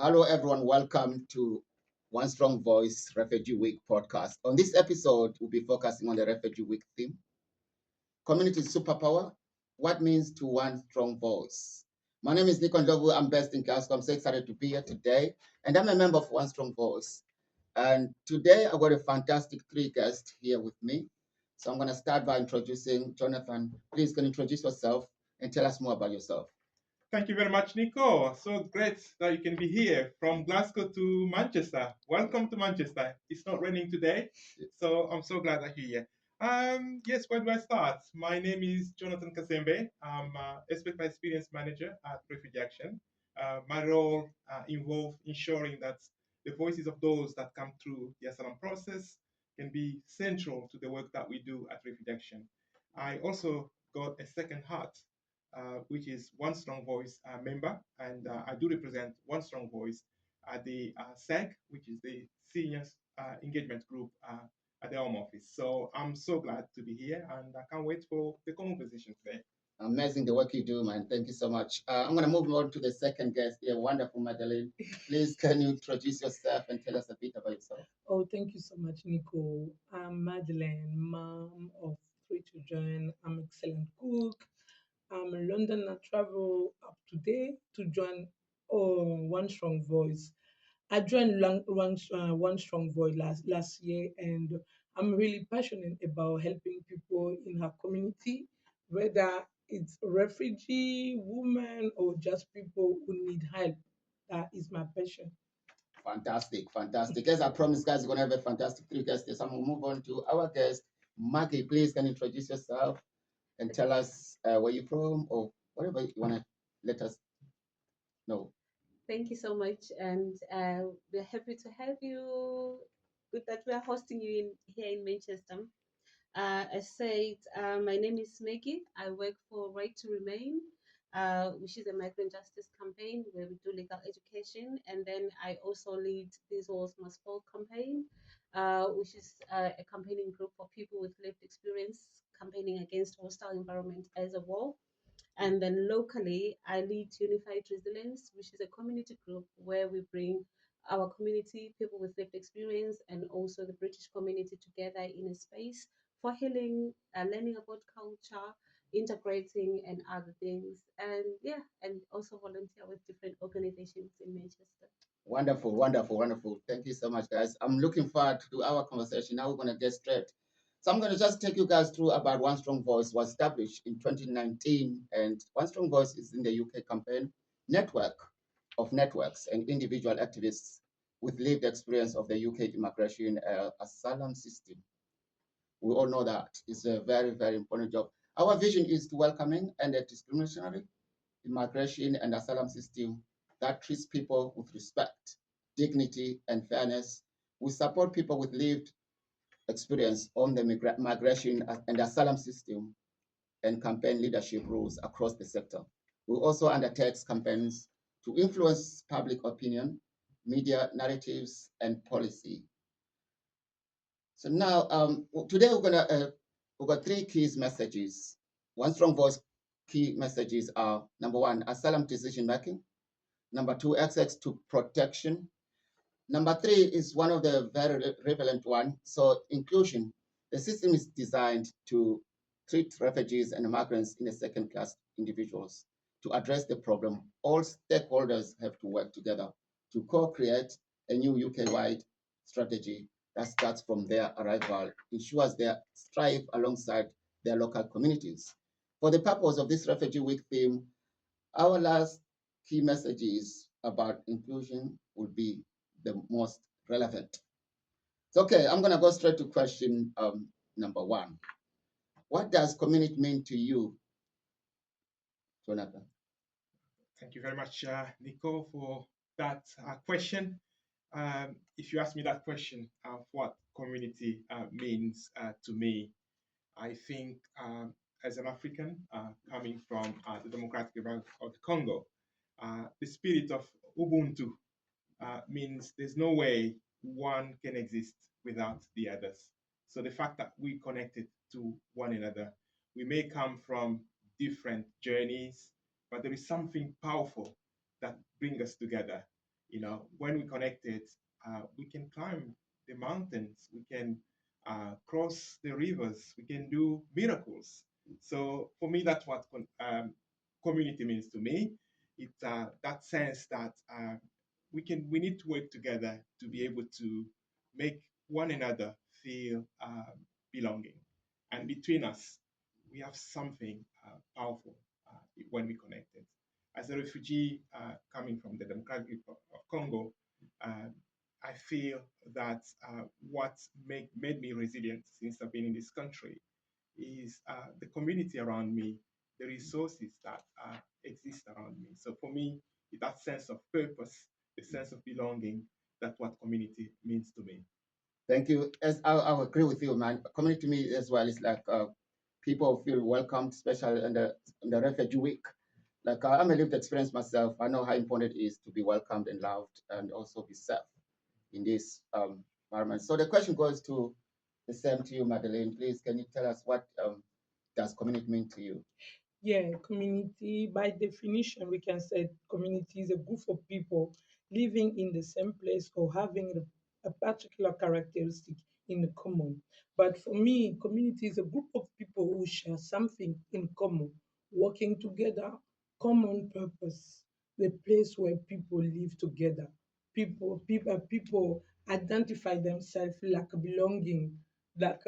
Hello, everyone. Welcome to One Strong Voice Refugee Week podcast. On this episode, we'll be focusing on the Refugee Week theme community superpower. What means to one strong voice? My name is Nikon Ndovu. I'm based in Glasgow. I'm so excited to be here today. And I'm a member of One Strong Voice. And today, I've got a fantastic three guests here with me. So I'm going to start by introducing Jonathan. Please, can you introduce yourself and tell us more about yourself? Thank you very much, Nico. So great that you can be here from Glasgow to Manchester. Welcome to Manchester. It's not raining today, so I'm so glad that you're here. Yes, where do I start? My name is Jonathan Kasembe. I'm Aspect Experience Manager at Refugee Action. My role involves ensuring that the voices of those that come through the asylum process can be central to the work that we do at Refugee Action. I also got a second heart which is One Strong Voice member, and I do represent One Strong Voice at the SEG, which is the Seniors Engagement Group at the Home Office. So I'm so glad to be here, and I can't wait for the conversation today. Amazing the work you do, man. Thank you so much. I'm going to move on to the second guest here. Wonderful, Madeline. Please, can you introduce yourself and tell us a bit about yourself? Oh, thank you so much, Nico. I'm Madeleine, mom of three children. I'm excellent cook. I'm in London. I travel up today to join One Strong Voice. I joined One Strong Voice last year, and I'm really passionate about helping people in our community, whether it's refugee, women, or just people who need help. That is my passion. Fantastic, fantastic. As I promised, guys, we're going to have a fantastic three guests. So I'm going to move on to our guest, Maggie. Please, can you introduce yourself and tell us where you're from or whatever you want to let us know. Thank you so much, and we're happy to have you. Good that we are hosting you in here in Manchester. As said, my name is Maggie. I work for Right to Remain, which is a migrant justice campaign where we do legal education, and then I also lead This Walls Must Fall campaign, which is a campaigning group for people with lived experience campaigning against hostile environment as a whole. And then locally, I lead Unified Resilience, which is a community group where we bring our community, people with lived experience, and also the British community together in a space for healing, learning about culture, integrating, and other things. And yeah, and also volunteer with different organizations in Manchester. Wonderful, wonderful, wonderful. Thank you so much, guys. I'm looking forward to our conversation. Now we're going to get straight. So I'm going to just take you guys through about One Strong Voice was established in 2019, and One Strong Voice is in the UK campaign network of networks and individual activists with lived experience of the UK immigration asylum system. We all know that it's a very, very important job. Our vision is to welcoming and a discriminatory immigration and asylum system that treats people with respect, dignity, and fairness. We support people with lived experience on the migration and asylum system and campaign leadership roles across the sector. We also undertake campaigns to influence public opinion, media narratives, and policy. So now, today we've got three key messages. One strong voice key messages are number one, asylum decision making. Number two, access to protection. Number three is one of the very relevant one. So inclusion. The system is designed to treat refugees and migrants in a second-class individuals. To address the problem, all stakeholders have to work together to co-create a new UK-wide strategy that starts from their arrival, ensures they strive alongside their local communities. For the purpose of this Refugee Week theme, our last key messages about inclusion will be the most relevant. So, okay, I'm going to go straight to question number one. What does community mean to you, Jonathan? Thank you very much, Nico, for that question. If you ask me that question of what community means to me, I think as an African coming from the Democratic Republic of the Congo, the spirit of Ubuntu means there's no way one can exist without the others. So the fact that we connected to one another, we may come from different journeys, but there is something powerful that brings us together When we connected, we can climb the mountains, we can cross the rivers, we can do miracles. So for me, that's what community means to me. It's that sense that we need to work together to be able to make one another feel belonging. And between us, we have something powerful when we connected. As a refugee coming from the Democratic Republic of Congo, uh, I feel that what made me resilient since I've been in this country is the community around me, the resources that exist around me. So for me, that sense of purpose, the sense of belonging, that's what community means to me. Thank you. As I agree with you, man. Community to me as well is like people feel welcomed, especially in the refugee week. Like I'm a lived experience myself. I know how important it is to be welcomed and loved, and also be safe in this environment. So the question goes to the same to you, Madeleine. Please, can you tell us what does community mean to you? Yeah, community, by definition, we can say community is a group of people living in the same place or having a particular characteristic in common. But for me, community is a group of people who share something in common, working together, common purpose, the place where people live together. People identify themselves like belonging, like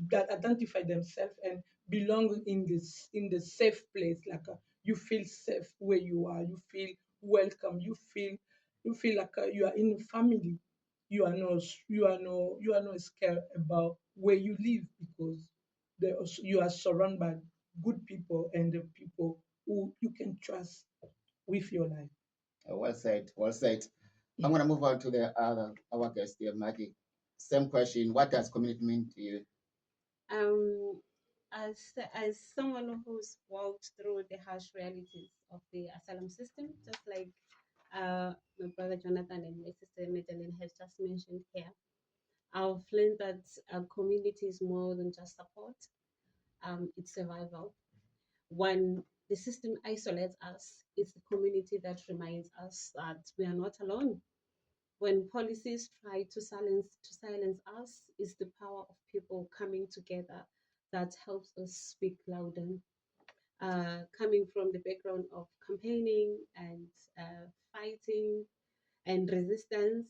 that identify themselves and belong in the safe place, like you feel safe where you are, you feel welcome, you feel like you are in a family. You are not scared about where you live, because you are surrounded by good people and the people who you can trust with your life. Well said. Well said. I'm going to move on to the other our guest here, Maggie. Same question. What does community mean to you? Um, as someone who's walked through the harsh realities of the asylum system, just like my brother Jonathan and my sister Madeline has just mentioned here, I've learned that community is more than just support. It's survival. When the system isolates us, it's the community that reminds us that we are not alone. When policies try to silence us, it's the power of people coming together that helps us speak louder. Coming from the background of campaigning and fighting and resistance,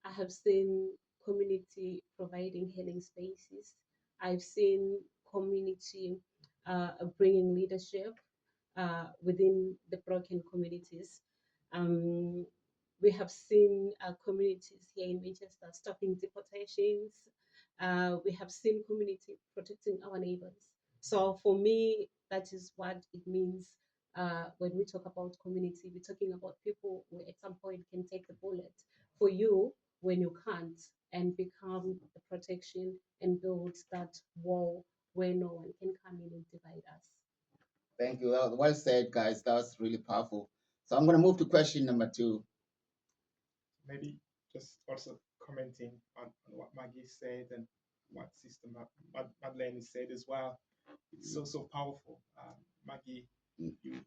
I have seen community providing healing spaces. I've seen community bringing leadership within the broken communities. Um, we have seen communities here in Manchester stopping deportations. We have seen community protecting our neighbors. So for me, that is what it means when we talk about community. We're talking about people who at some point can take the bullet for you when you can't, and become the protection and build that wall where no one can come in and divide us. Thank you. Well said, guys. That was really powerful. So I'm going to move to question number two. Maybe just also commenting on what Maggie said and what Sister Madeleine said as well. It's so powerful. Maggie, Mm. you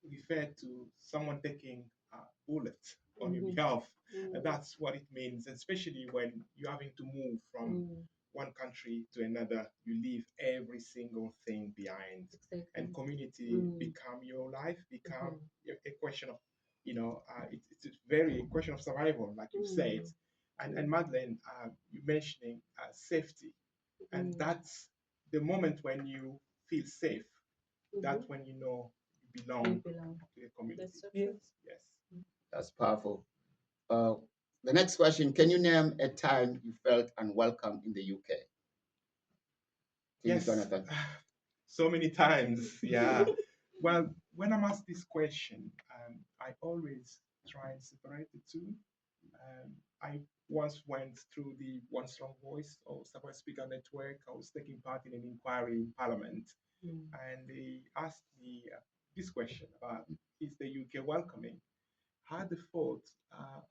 referred to someone taking a bullet on your Mhm. behalf. Mm. And that's what it means, especially when you're having to move from Mm. one country to another. You leave every single thing behind. Exactly. And community Mm. become your life, become Mhm. a question of, it's a very question of survival, like you said. Mm. And Madeleine, you mentioning safety, and Mm. that's the moment when you feel safe. That's Mhm. when you know you You belong belong. to the community. That's so Yeah. true. Yes. That's powerful. Uh, the next question. Can you name a time you felt unwelcome in the UK? To you, Yes. Jonathan. So many times. Yeah. Well, when I'm asked this question, I always try and separate the two. I once went through the One Strong Voice or Support Speaker Network. I was taking part in an inquiry in Parliament, Mm. and they asked me this question about, is the UK welcoming? I had the thought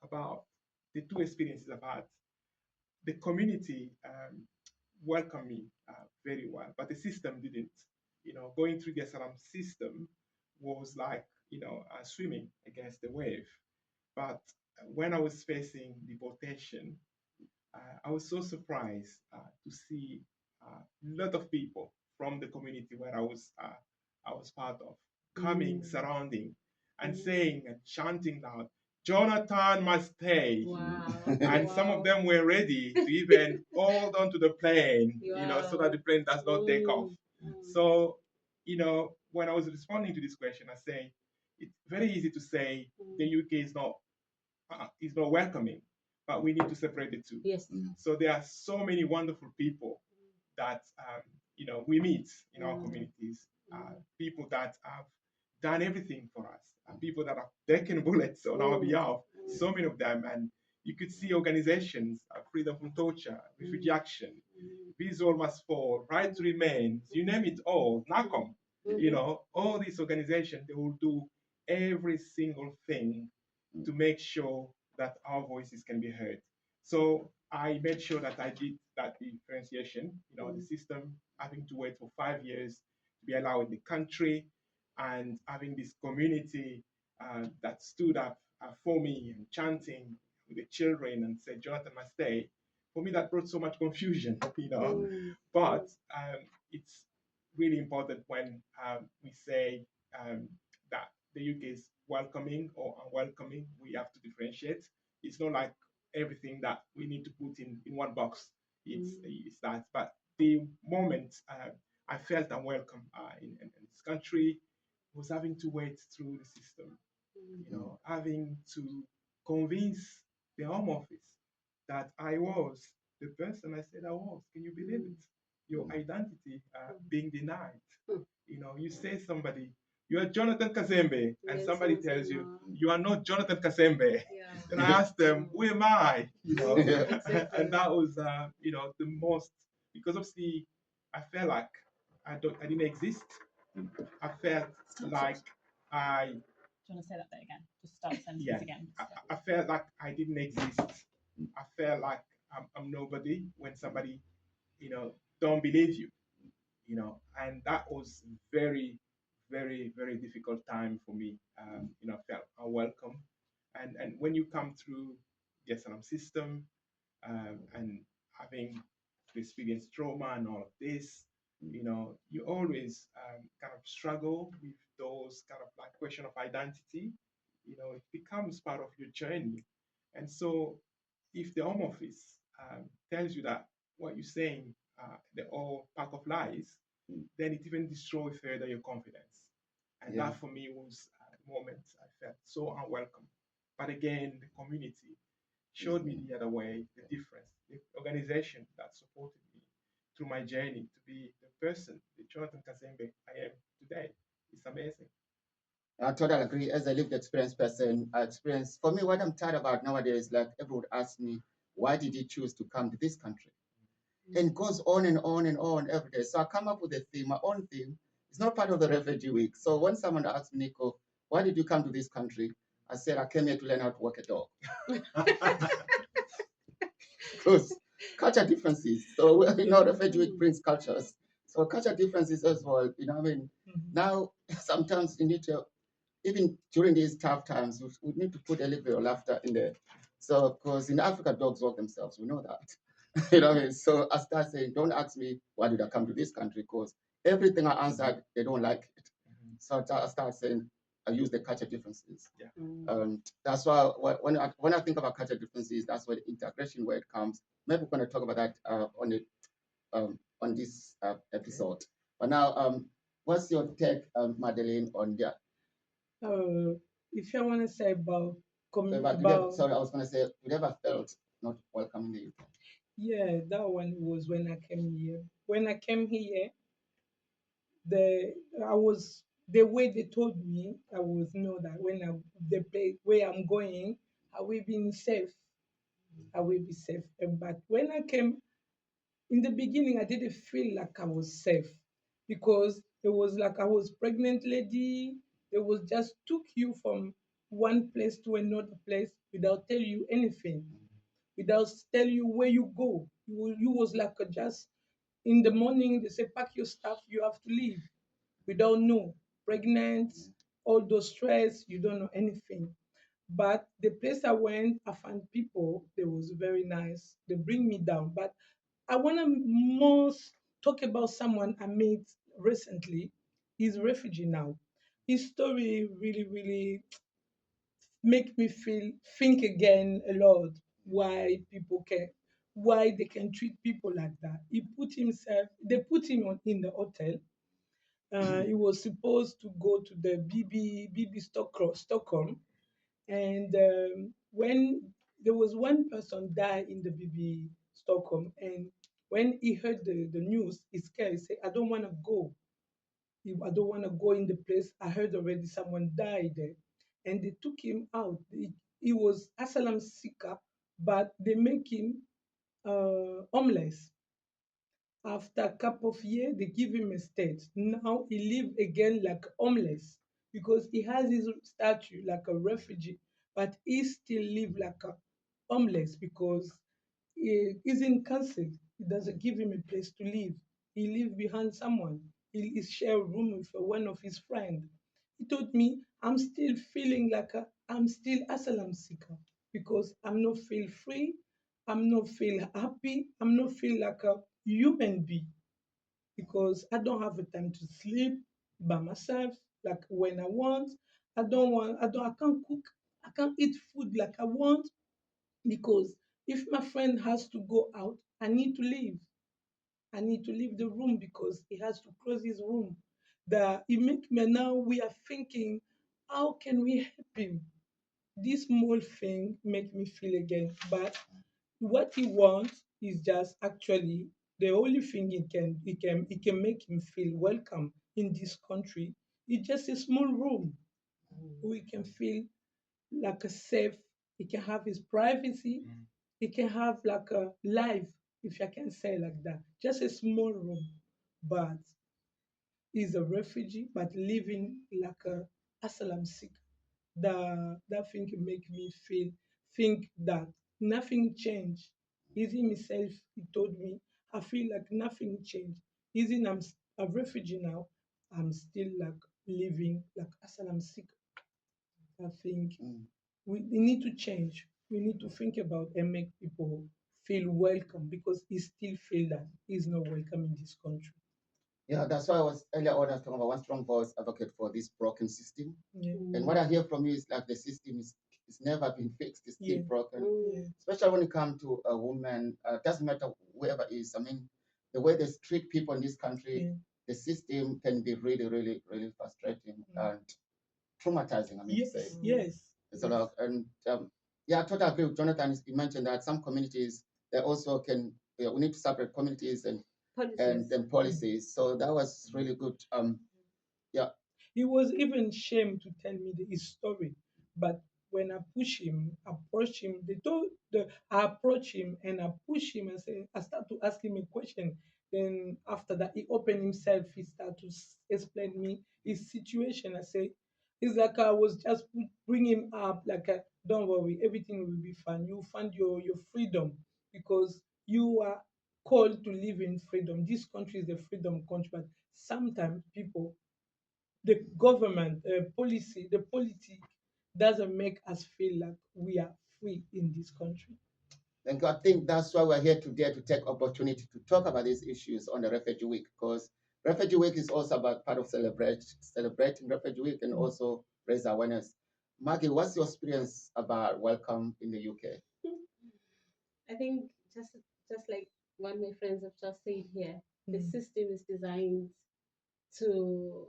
about the two experiences I've had. The community welcomed me very well, but the system didn't. Going through the asylum system was like, swimming against the wave. But when I was facing deportation, I was so surprised to see a lot of people from the community where I was part of coming, Mm. surrounding, and Mm. saying and chanting out, "Jonathan must stay." Wow. And some of Wow. them were ready to even hold on to the plane, so that Wow. the plane does not take off. Mm. Mm. So, when I was responding to this question, I say it's very easy to say the Mm. UK is not welcoming, but we need to separate the two. Yes. So there are so many wonderful people that we meet in our Mm. communities, Mm. people that have done everything for us, people that have taken bullets on our Mm. behalf, Mm. so many of them, and you could see organizations, Freedom from Torture, Refugee Mm. Action, Mm. These All Must Fall, Right to Remain, you name it all, NACOM, Mhm. all these organizations, they will do every single thing to make sure that our voices can be heard. So I made sure that I did that differentiation, the system having to wait for 5 years to be allowed in the country, and having this community that stood up for me and chanting with the children and said, "Jonathan must stay." For me, that brought so much confusion, Mm. but it's really important when we say that the UK is welcoming or unwelcoming. We have to differentiate. It's not like everything that we need to put in one box. It's that. But the moment I felt unwelcome in this country was having to wait through the system, having to convince the Home Office that I was the person I said I was. Can you believe it? Your identity being denied. Mm. You say somebody, you are Jonathan Kazembe, and Yes, somebody yes, tells you, no. you are not Jonathan Kazembe. Yeah. Then I asked them, who am I? Exactly. And that was, the most, because obviously I felt like I didn't exist. I felt like I, Do you want to say that bit again? Just start the sentence yeah, again. I felt like I didn't exist. I felt like I'm nobody when somebody, don't believe you, and that was very, very, very difficult time for me. I felt unwelcome, and when you come through the SLM system, and having to experience trauma and all of this, you always kind of struggle with those kind of like question of identity. It becomes part of your journey, and so if the Home Office tells you that what you're saying, they're all pack of lies, then it even destroys further your confidence. And Yeah. that for me was the moment I felt so unwelcome. But again, the community showed me the other way, the difference, the organization that supported me through my journey to be the person, the Jonathan Kazembe I am today. It's amazing. I totally agree. As a lived experience person, I experience, for me, what I'm tired about nowadays, like everyone asks me, why did you choose to come to this country? And it goes on and on and on every day. So I come up with a theme, my own theme. It's not part of the refugee week. So when someone asks me, Nico, why did you come to this country? I said, I came here to learn how to walk a dog. Because culture differences. So, refugee week brings cultures. So culture differences as well. I mean, now sometimes you need to, even during these tough times, we need to put a little bit of laughter in there. So, of course, in Africa, dogs walk themselves. We know that. What I mean? So I start saying, don't ask me why did I come to this country, because everything I answered, they don't like it. So I start saying, I use the culture differences. Yeah. And that's why when I think about culture differences, that's where the integration word comes. Maybe we're going to talk about that on this episode. But now, what's your take, Madeleine, on that? If I want to say about But sorry, I was going to say, you never felt not welcome in the UK. yeah, that one was when I came here. When I came here, the I was the way they told me I was know that when I the place where I'm going, I will be safe. I will be safe. But when I came in the beginning, I didn't feel like I was safe because it was like I was pregnant lady. It was just took you from one place to another place without tell you anything, without tell you where you go. You was like a just in the morning they say pack your stuff, you have to leave. We don't know pregnant, all those stress, you don't know anything. But the place I went, I found people. They was very nice. They bring me down. But I want to most talk about someone I met recently. He's refugee now. His story really, really make me feel think again a lot why people can why they can treat people like that. They put him in the hotel. He was supposed to go to the BB Stockholm, and when there was one person died in the BB Stockholm, and when he heard the news, he scared. He said, "I don't want to go. I don't want to go in the place. I heard already someone died there." And they took him out. He was asylum seeker, but they make him homeless. After a couple of years, they give him a state. Now he live again like homeless because he has his statue like a refugee, but he still live like a homeless because he is in council. It doesn't give him a place to live. He live behind someone. He share a room with one of his friend. He told me, I'm still feeling like I'm still asylum seeker because I'm not feel free. I'm not feel happy. I'm not feel like a human being because I don't have the time to sleep by myself like when I want. I can't cook. I can't eat food like I want because if my friend has to go out, I need to leave. I need to leave the room because he has to close his room. The it make me now we are thinking, how can we help him? This small thing make me feel again. But what he wants is just actually the only thing it can make him feel welcome in this country. It's just a small room. We can feel like a safe. He can have his privacy. He can have like a life, if I can say like that. Just a small room, but he's a refugee, but living like a asylum seeker. That thing make me feel think that nothing changed. Even himself, he told me, I feel like nothing changed. Even a refugee now, I'm still like living like asylum seeker. I think Mm. we need to change. We need to think about and make people feel welcome because he still feel that he's not welcome in this country. Yeah, that's why I was earlier on I was talking about one strong voice advocate for this broken system. Yeah, And what I hear from you is like the system is never been fixed, it's still yeah, broken. yeah, Especially when it comes to a woman, doesn't matter whoever it is. I mean, the way they treat people in this country, yeah. the system can be really, really, really frustrating and traumatizing. I mean to say. Yes, yes, It's a yes. lot. And yeah, I totally agree with Jonathan. He mentioned that some communities they also can. Yeah, we need to separate communities and Policies. then policies. So that was really good. Yeah. He was even ashamed to tell me his story. But when I push him, approach him, I approach him and I push him and say, I start to ask him a question. Then after that, he opened himself. He started to explain me his situation. I say, it's like I was just bring him up. Like, don't worry, everything will be fine. You find your freedom because you are called to live in freedom. This country is a freedom country, but sometimes people the government policy, the politic doesn't make us feel like we are free in this country. Thank you. I think that's why we're here today to take opportunity to talk about these issues on the Refugee Week because Refugee Week is also about part of celebrating Refugee Week and Mm. also raise awareness. Maggie, what's your experience about welcome in the UK? I think just like what my friends have just said here, the Mm. system is designed to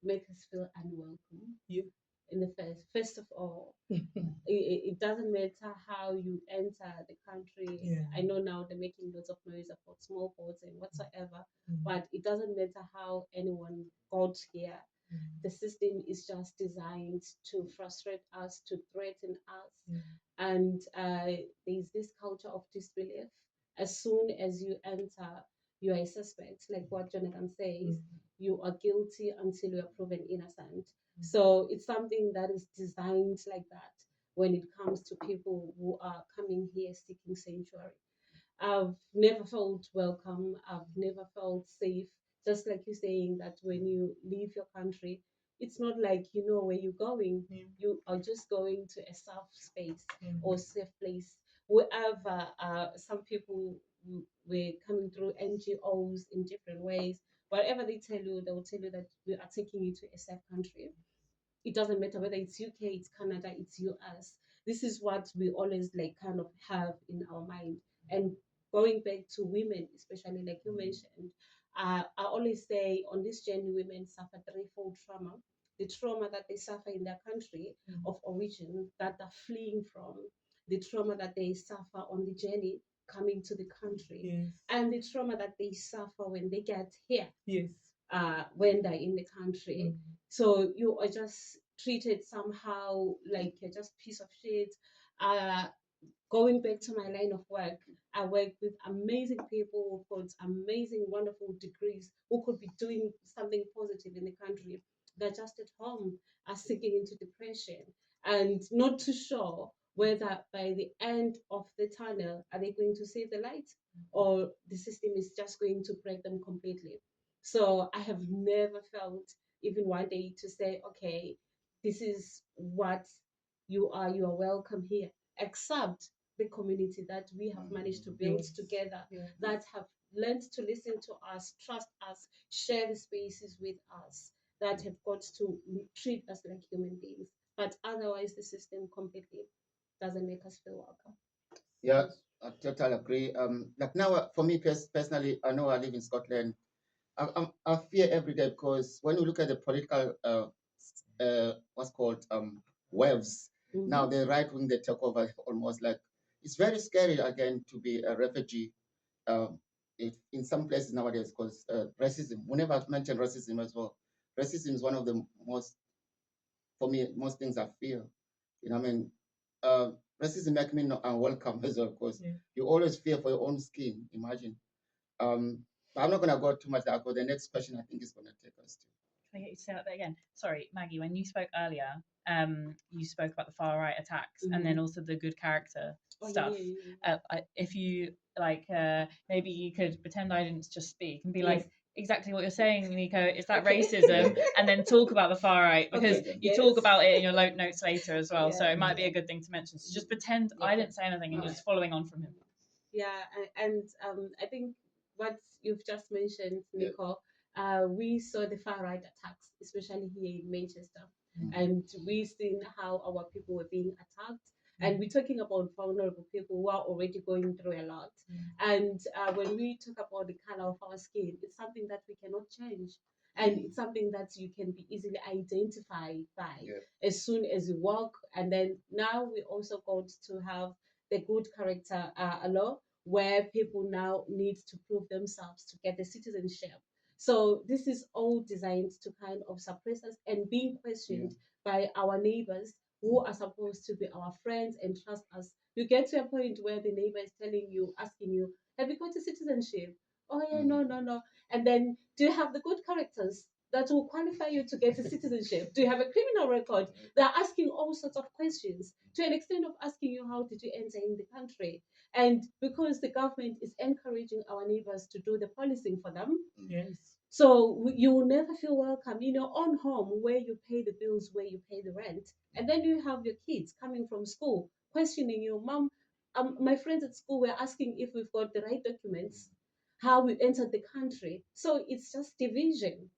make us feel unwelcome Yeah. in the first of all. It doesn't matter how you enter the country. Yeah. I know now they're making lots of noise about small boats and whatsoever, Mm. but it doesn't matter how anyone got here. Mm. The system is just designed to frustrate us, to threaten us, Mm. and there's this culture of disbelief. As soon as you enter, you are a suspect, like what Jonathan says. Mm. You are guilty until you are proven innocent. So it's something that is designed like that when it comes to people who are coming here seeking sanctuary. I've never felt welcome. I've never felt safe. Just like you're saying that when you leave your country, it's not like you know where you're going. Yeah. You are just going to a safe space Yeah. or safe place. Wherever some people were coming through NGOs in different ways, whatever they tell you, they will tell you that we are taking you to a safe country. It doesn't matter whether it's UK, it's Canada, it's US. This is what we always like kind of have in our mind. And going back to women, especially like you mentioned, I always say on this journey, women suffer threefold trauma. The trauma that they suffer in their country of origin that they're fleeing from, the trauma that they suffer on the journey coming to the country, Yes. and the trauma that they suffer when they get here, Yes. when they're in the country. So you are just treated somehow like you're just piece of shit. Uh, Going back to my line of work, I work with amazing people who've got amazing, wonderful degrees who could be doing something positive in the country. They're just at home, are sinking into depression and not too sure whether by the end of the tunnel are they going to see the light or the system is just going to break them completely. So I have never felt even one day to say, okay, this is what you are welcome here, except the community that we have managed to build Yes. together, Yeah. that have learned to listen to us, trust us, share the spaces with us, that have got to treat us like human beings. But otherwise, the system completely doesn't make us feel welcome. Yeah, I totally agree. Like now, for me personally, I know I live in Scotland. I fear every day because when you look at the political, what's called waves, now the right wing they take over almost like it's very scary again to be a refugee. In some places nowadays because racism. Whenever I mention racism as well, racism is one of the most, for me, most things I fear. You know, what I mean, uh, racism make me not unwelcome as well because you always fear for your own skin. Imagine. But I'm not gonna go too much there because the next question I think is gonna take us to. Can I get you to say that bit again? Sorry, Maggie, when you spoke earlier, you spoke about the far right attacks and then also the good character stuff. If you like, maybe you could pretend I didn't just speak and be like, exactly what you're saying, Nico. Is that racism? And then talk about the far right because you talk about it in your notes later as well. So it might be a good thing to mention. So just pretend I didn't say anything and you're just following on from him. Yeah, and I think what you've just mentioned, Nico, we saw the far right attacks, especially here in Manchester, and we've seen how our people were being attacked. And we're talking about vulnerable people who are already going through a lot. And when we talk about the color of our skin, it's something that we cannot change. And it's something that you can be easily identified by as soon as you walk. And then now we also got to have the good character law, where people now need to prove themselves to get the citizenship. So this is all designed to kind of suppress us and being questioned by our neighbors who are supposed to be our friends and trust us. You get to a point where the neighbor is telling you, asking you, have you got a citizenship? Oh yeah, no, no, no. And then do you have the good characters that will qualify you to get a citizenship? Do you have a criminal record? They're asking all sorts of questions to an extent of asking you, how did you enter in the country? And because the government is encouraging our neighbors to do the policing for them, so you will never feel welcome in your own home where you pay the bills, where you pay the rent. And then you have your kids coming from school questioning you, Mom, my friends at school were asking if we've got the right documents, how we entered the country. So it's just division.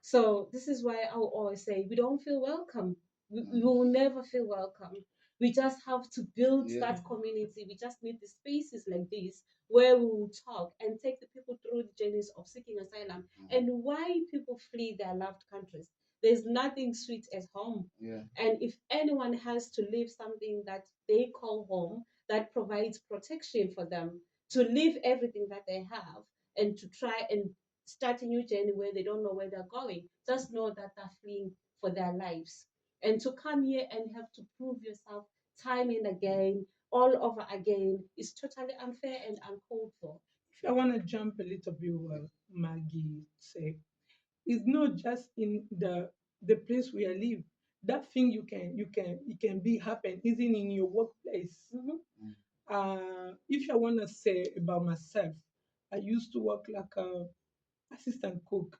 So this is why I will always say we don't feel welcome. We will never feel welcome. We just have to build that community. We just need the spaces like this where we will talk and take the people through the journeys of seeking asylum and why people flee their loved countries. There's nothing sweet as home. And if anyone has to leave something that they call home, that provides protection for them to leave everything that they have and to try and start a new journey where they don't know where they're going, just know that they're fleeing for their lives. And to come here and have to prove yourself time and again, all over again, is totally unfair and uncalled for. If I want to jump a little bit what Maggie said, it's not just in the place where you live. That thing it can be happen even in your workplace. If I want to say about myself, I used to work like a assistant cook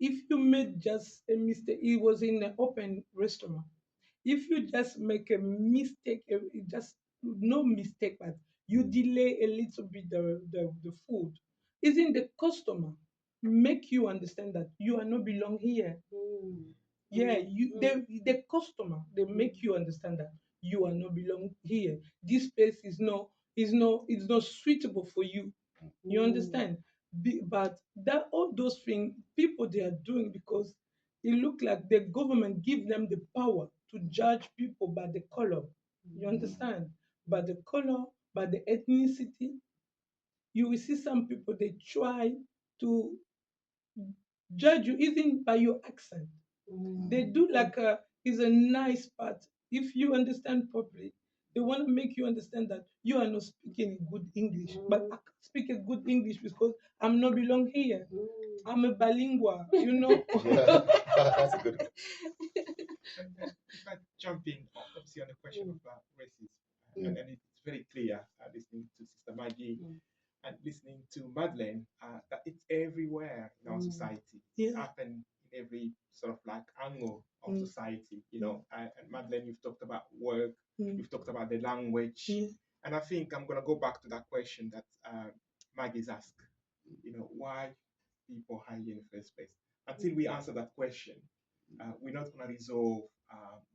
if you made just a mistake, it was in an open restaurant. If you just make a mistake, just no mistake, but you delay a little bit the food, isn't the customer make you understand that you are not belong here? Mm. Yeah, Mm. you the customer, they make you understand that you are not belong here. This place is not suitable for you. You Mm. understand? But that all those things people they are doing because it look like the government give them the power to judge people by the color. You understand? By the color, by the ethnicity. You will see some people they try to judge you even by your accent. They Mm. do like a is a nice part. If you understand properly, they want to make you understand that you are not speaking a good English. But I can't speak a good English because I'm not belong here. Mm. I'm a bilingual, you know. Yeah, that's a good one. And if I jump in, obviously, on the question Mm. of racism, Mm. and it's very clear listening to Sister Maggie Mm. and listening to Madeleine that it's everywhere in our Mm. society. It's Yeah. happened in every sort of like angle of Mm. society, you know. And Madeleine, you've talked about work, Mm. you've talked about the language, Yeah. and I think I'm gonna go back to that question that Maggie's asked. You know, why people hire you in the first place? Until we answer that question, we're not going to resolve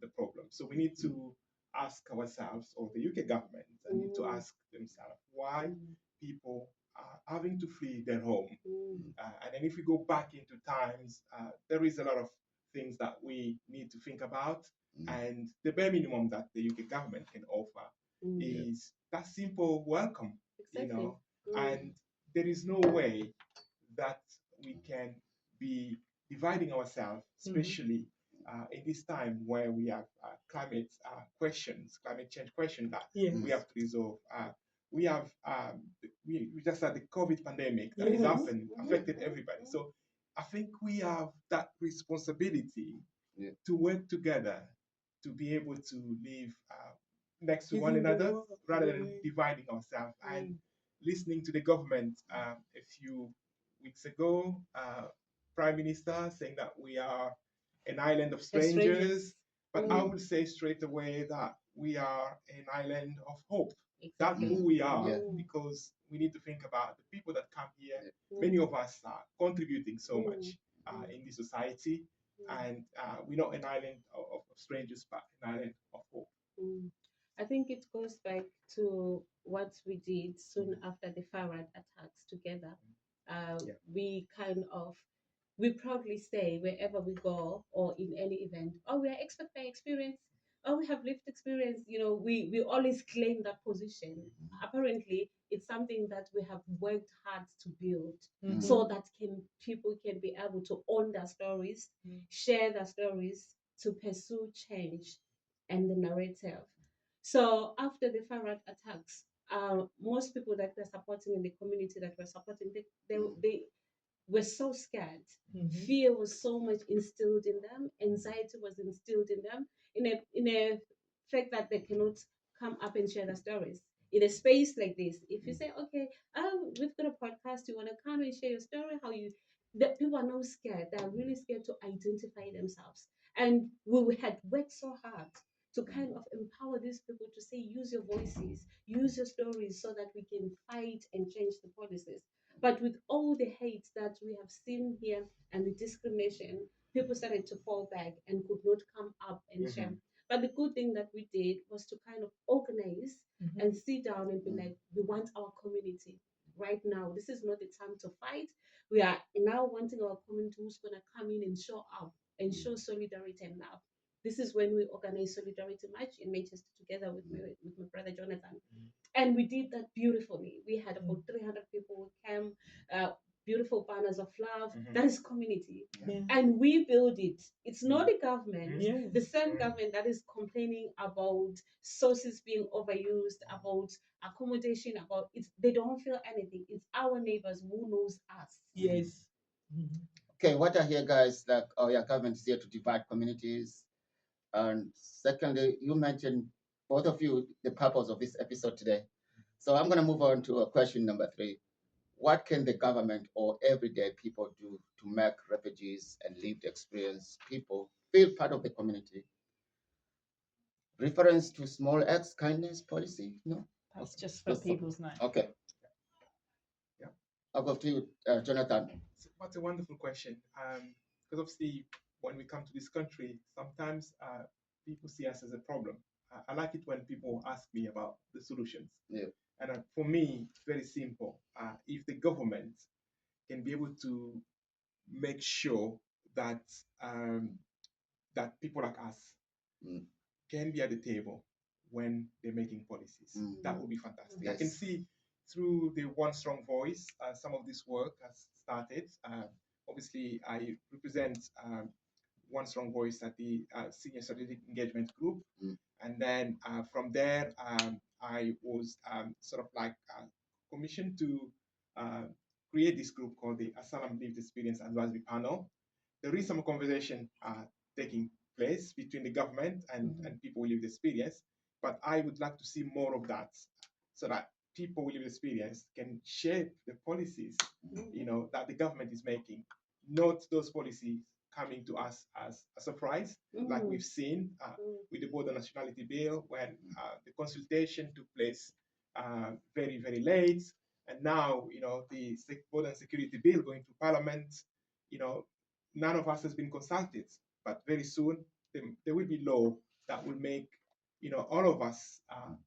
the problem. So we need to ask ourselves, or the UK government, need to Mm. ask themselves why Mm. people are having to flee their home. Mm. And then if we go back into times, there is a lot of things that we need to think about. And the bare minimum that the UK government can offer Mm. is that simple welcome, you Exactly. know. Mm. And there is no way that we can be dividing ourselves, especially in this time where we have climate questions, climate change questions that Yes. we have to resolve. We have we just had the COVID pandemic that has Yes. happened, affected everybody. So I think we have that responsibility Yeah. to work together to be able to live next to one Isn't the another world rather the than way? dividing ourselves. And Mm. listening to the government a few weeks ago, Prime Minister saying that we are an island of As strangers, but I Mm. would say straight away that we are an island of hope. That's Exactly. who we are, Yeah. Mm. because we need to think about the people that come here. Mm. Many of us are contributing so Mm. much in the society, and we're not an island of strangers, but an island of hope. Mm. I think it goes back to what we did soon after the Farad attacks together. Yeah. We kind of we proudly say wherever we go or in any event, oh, we are expert by experience, oh, we have lived experience. You know, we always claim that position. Apparently, it's something that we have worked hard to build Mhm. so that people can be able to own their stories, Mm. share their stories to pursue change and the narrative. So after the Farad attacks, most people that were supporting in the community that were supporting, they were so scared. Mhm. Fear was so much instilled in them. Anxiety was instilled in them in a fact that they cannot come up and share their stories in a space like this. If you say, okay, we've got a podcast, you want to come and share your story, how you that people are now scared. They are really scared to identify themselves. And we had worked so hard to kind of empower these people to say, use your voices, use your stories so that we can fight and change the policies. But with all the hate that we have seen here and the discrimination, people started to fall back and could not come up and share. But the good thing that we did was to kind of organize Mhm. and sit down and be like, we want our community right now. This is not the time to fight. We are now wanting our community who's going to come in and show up and show solidarity and love. This is when we organized Solidarity March in Manchester together with my brother Jonathan. And we did that beautifully. We had about 300 people who came, beautiful banners of love. That is community. Yeah. And we build it. It's not the government, Yes. the same government that is complaining about sources being overused, about accommodation, about it. They don't feel anything. It's our neighbors who knows us. Yes. Mhm. Okay, what I hear, guys, like, oh, yeah, government is here to divide communities. And secondly, you mentioned, both of you, the purpose of this episode today. So I'm going to move on to question number 3. what can the government or everyday people do to make refugees and lived experience people feel part of the community? Reference to small acts kindness policy? No? That's Okay. just for people's night. Okay. Yeah. I'll go to you, Jonathan. What a wonderful question. Because obviously, when we come to this country, sometimes people see us as a problem. I like it when people ask me about the solutions. Yeah. And for me, it's very simple. If the government can be able to make sure that that people like us Mm. can be at the table when they're making policies, that would be fantastic. Yes. I can see through the One Strong Voice, some of this work has started. Obviously, I represent One Strong Voice at the Senior Strategic Engagement Group. Mm. And then from there, I was sort of like commissioned to uh, create this group called the Asylum Lived Experience Advisory Panel. There is some conversation taking place between the government and people with lived experience, but I would like to see more of that so that people with lived experience can shape the policies, that the government is making, not those policies coming to us as a surprise, like we've seen with the border nationality bill, when the consultation took place very, very late. And now, the border and security bill going to parliament, none of us has been consulted. But very soon, there will be law that will make, all of us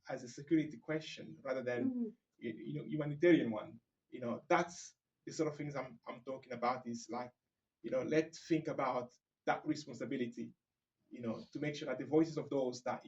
as a security question rather than, humanitarian one. That's the sort of things I'm talking about is like, let's think about that responsibility, to make sure that the voices of those that